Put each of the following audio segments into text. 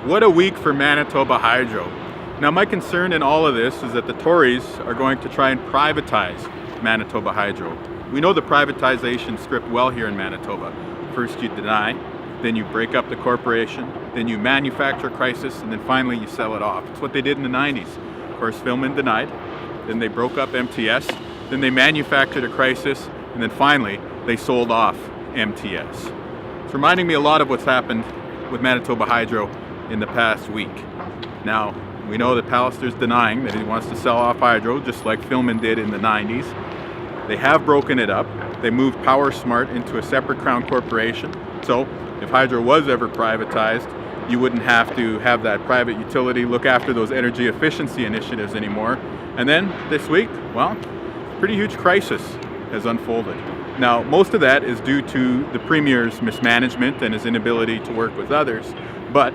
What a week for Manitoba Hydro. Now my concern in all of this is that the Tories are going to try and privatize Manitoba Hydro. We know the privatization script well here in Manitoba. First you deny, then you break up the corporation, then you manufacture crisis, and then finally you sell it off. It's what they did in the 90s. Of course, Philman denied, then they broke up MTS, then they manufactured a crisis, and then finally they sold off MTS. It's reminding me a lot of what's happened with Manitoba Hydro in the past week. Now, we know that Pallister's denying that he wants to sell off Hydro, just like Philman did in the 90s. They have broken it up. They moved PowerSmart into a separate Crown corporation. So, if Hydro was ever privatized, you wouldn't have to have that private utility look after those energy efficiency initiatives anymore. And then, this week, well, pretty huge crisis has unfolded. Now, most of that is due to the Premier's mismanagement and his inability to work with others, but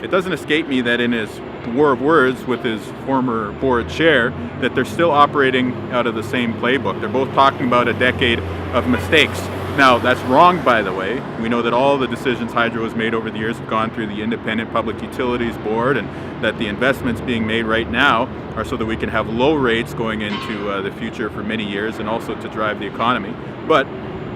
it doesn't escape me that in his war of words with his former board chair, that they're still operating out of the same playbook. They're both talking about a decade of mistakes. Now, that's wrong, by the way. We know that all the decisions Hydro has made over the years have gone through the Independent Public Utilities Board, and that the investments being made right now are so that we can have low rates going into the future for many years, and also to drive the economy. But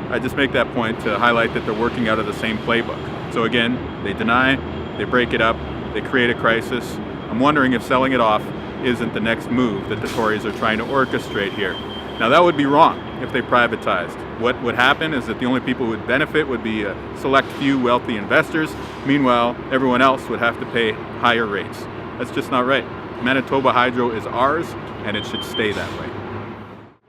I just make that point to highlight that they're working out of the same playbook. So again, they deny, they break it up, they create a crisis. I'm wondering if selling it off isn't the next move that the Tories are trying to orchestrate here. Now that would be wrong if they privatized. What would happen is that the only people who would benefit would be a select few wealthy investors. Meanwhile, everyone else would have to pay higher rates. That's just not right. Manitoba Hydro is ours, and it should stay that way.